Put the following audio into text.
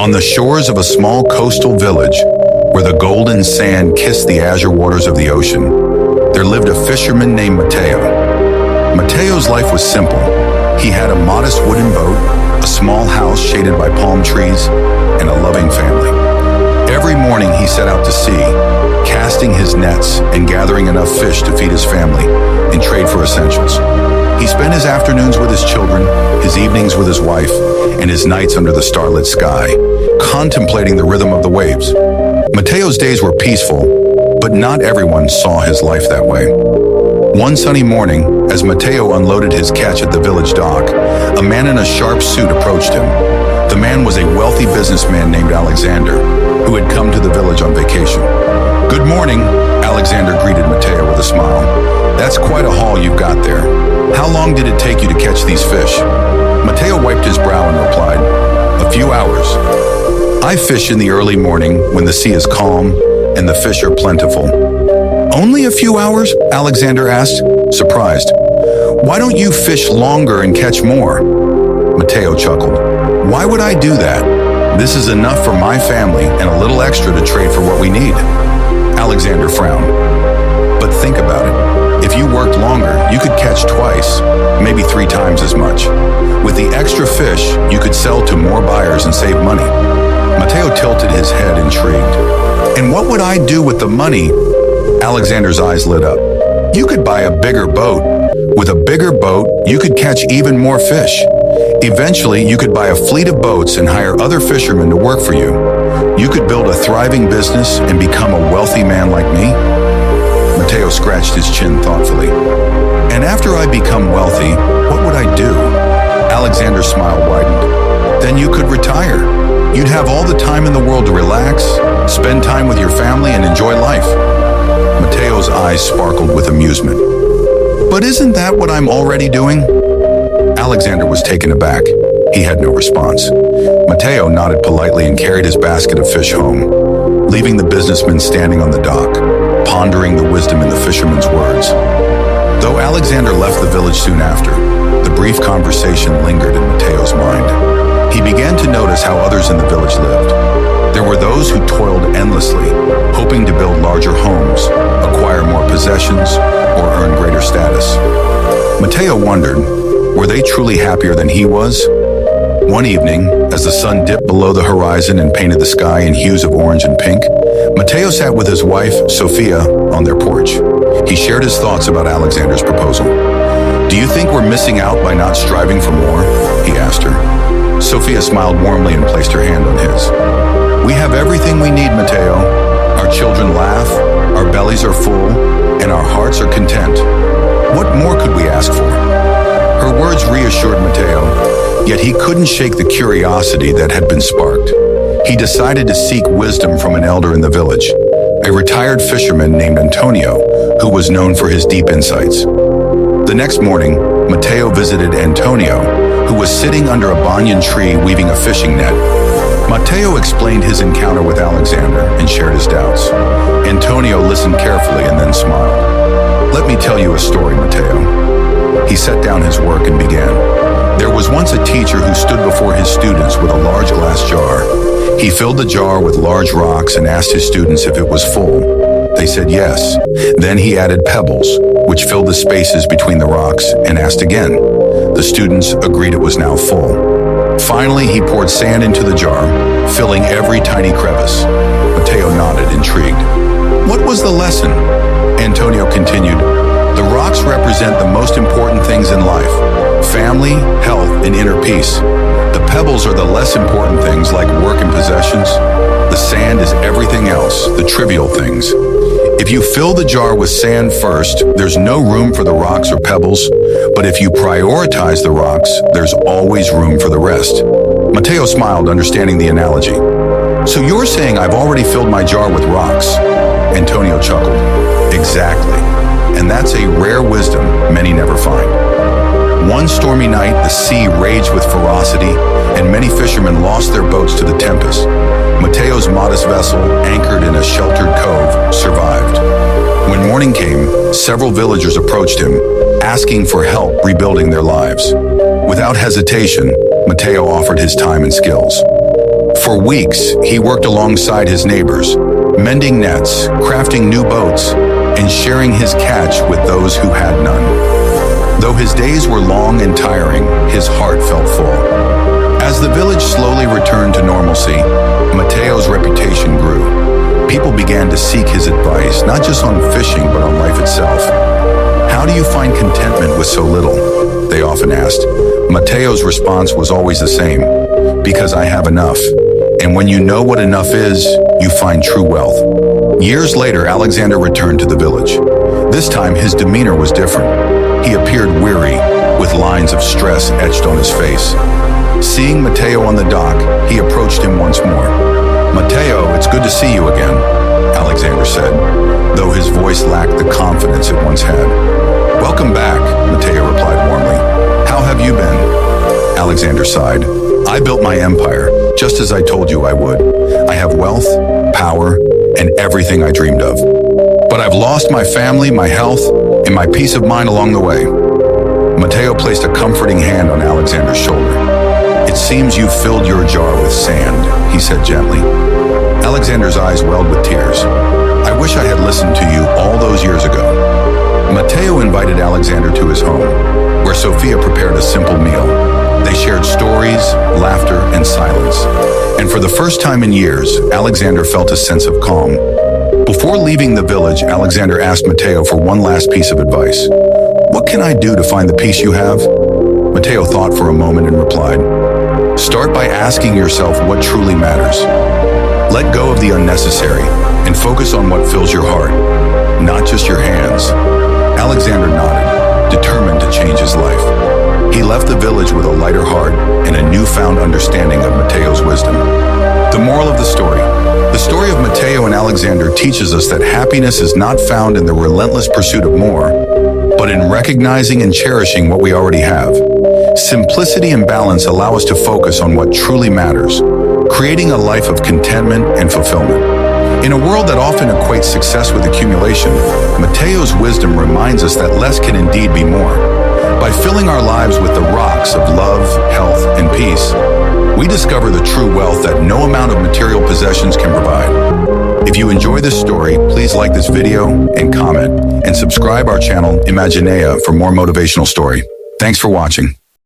On the shores of a small coastal village, where the golden sand kissed the azure waters of the ocean, there lived a fisherman named Mateo. Mateo's life was simple. He had a modest wooden boat, a small house shaded by palm trees, and a loving family. Every morning he set out to sea, casting his nets and gathering enough fish to feed his family in trade for essentials. He spent his afternoons with his children, his evenings with his wife, and his nights under the starlit sky, contemplating the rhythm of the waves. Mateo's days were peaceful, but not everyone saw his life that way. One sunny morning, as Mateo unloaded his catch at the village dock, a man in a sharp suit approached him. The man was a wealthy businessman named Alexander, who had come to the village on vacation. "Good morning," Alexander greeted Mateo with a smile. "That's quite a haul you've got there. How long did it take you to catch these fish?" Mateo wiped his brow and replied, "A few hours. I fish in the early morning when the sea is calm and the fish are plentiful." "Only a few hours?" Alexander asked, surprised. "Why don't you fish longer and catch more?" Mateo chuckled. "Why would I do that? This is enough for my family and a little extra to trade for what we need." Alexander frowned. "But think about it. If you worked longer, you could catch twice, maybe 3 times as much. With the extra fish, you could sell to more buyers and save money." Mateo tilted his head, intrigued. "And what would I do with the money?" Alexander's eyes lit up. "You could buy a bigger boat. With a bigger boat, you could catch even more fish. Eventually, you could buy a fleet of boats and hire other fishermen to work for you. You could build a thriving business and become a wealthy man like me." Mateo scratched his chin thoughtfully. "And after I become wealthy, what would I do?" Alexander's smile widened. "Then you could retire. You'd have all the time in the world to relax, spend time with your family, and enjoy life." Mateo's eyes sparkled with amusement. "But isn't that what I'm already doing?" Alexander was taken aback. He had no response. Mateo nodded politely and carried his basket of fish home, leaving the businessman standing on the dock, pondering the wisdom in the fisherman's words. Though Alexander left the village soon after, the brief conversation lingered in Mateo's mind. He began to notice how others in the village lived. There were those who toiled endlessly, hoping to build larger homes, acquire more possessions, or earn greater status. Mateo wondered, were they truly happier than he was? One evening, as the sun dipped below the horizon and painted the sky in hues of orange and pink, Mateo sat with his wife, Sophia, on their porch. He shared his thoughts about Alexander's proposal. "Do you think we're missing out by not striving for more?" he asked her. Sophia smiled warmly and placed her hand on his. "We have everything we need, Mateo. Our children laugh, our bellies are full, and our hearts are content. What more could we ask for?" Her words reassured Mateo, yet he couldn't shake the curiosity that had been sparked. He decided to seek wisdom from an elder in the village, a retired fisherman named Antonio, who was known for his deep insights. The next morning, Mateo visited Antonio, who was sitting under a banyan tree weaving a fishing net. Mateo explained his encounter with Alexander and shared his doubts. Antonio listened carefully and then smiled. "Let me tell you a story, Mateo." He set down his work and began. "There was once a teacher who stood before his students with a large glass jar. He filled the jar with large rocks and asked his students if it was full. They said yes. Then he added pebbles, which filled the spaces between the rocks, and asked again. The students agreed it was now full. Finally, he poured sand into the jar, filling every tiny crevice." Mateo nodded, intrigued. "What was the lesson?" Antonio continued. "The rocks represent the most important things in life: family, health, and inner peace. The pebbles are the less important things like work and possessions. The sand is everything else, the trivial things. If you fill the jar with sand first, there's no room for the rocks or pebbles, but if you prioritize the rocks, there's always room for the rest." Mateo smiled, understanding the analogy. "So you're saying I've already filled my jar with rocks?" Antonio chuckled. "Exactly. And that's a rare wisdom many never find." One stormy night, the sea raged with ferocity, and many fishermen lost their boats to the tempest. Mateo's modest vessel, anchored in a sheltered cove, survived. When morning came, several villagers approached him, asking for help rebuilding their lives. Without hesitation, Mateo offered his time and skills. For weeks, he worked alongside his neighbors, mending nets, crafting new boats, and sharing his catch with those who had none. Though his days were long and tiring, his heart felt full. As the village slowly returned to normalcy, Mateo's reputation grew. People began to seek his advice, not just on fishing, but on life itself. "How do you find contentment with so little?" they often asked. Mateo's response was always the same: "Because I have enough. And when you know what enough is, you find true wealth." Years later, Alexander returned to the village. This time, his demeanor was different. He appeared weary, with lines of stress etched on his face. Seeing Mateo on the dock, he approached him once more. "Mateo, it's good to see you again," Alexander said, though his voice lacked the confidence it once had. "Welcome back," Mateo replied warmly. "How have you been?" Alexander sighed. "I built my empire, just as I told you I would. I have wealth, power, and everything I dreamed of. But I've lost my family, my health, and my peace of mind along the way." Mateo placed a comforting hand on Alexander's shoulder. "It seems you filled your jar with sand," he said gently. Alexander's eyes welled with tears. "I wish I had listened to you all those years ago." Mateo invited Alexander to his home, where Sophia prepared a simple meal. They shared stories, laughter, and silence. And for the first time in years, Alexander felt a sense of calm. Before leaving the village, Alexander asked Mateo for one last piece of advice. "What can I do to find the peace you have?" Mateo thought for a moment and replied, "Start by asking yourself what truly matters. Let go of the unnecessary and focus on what fills your heart, not just your hands." Alexander nodded, determined to change his life. He left the village with a lighter heart and a newfound understanding of Mateo's wisdom. The moral of the story of Mateo and Alexander teaches us that happiness is not found in the relentless pursuit of more, but in recognizing and cherishing what we already have. Simplicity and balance allow us to focus on what truly matters, creating a life of contentment and fulfillment. In a world that often equates success with accumulation, Mateo's wisdom reminds us that less can indeed be more. By filling our lives with the rocks of love, health, and peace, we discover the true wealth that no amount of material possessions can provide. If you enjoy this story, please like this video and comment, and subscribe our channel, Imaginea, for more motivational story. Thanks for watching.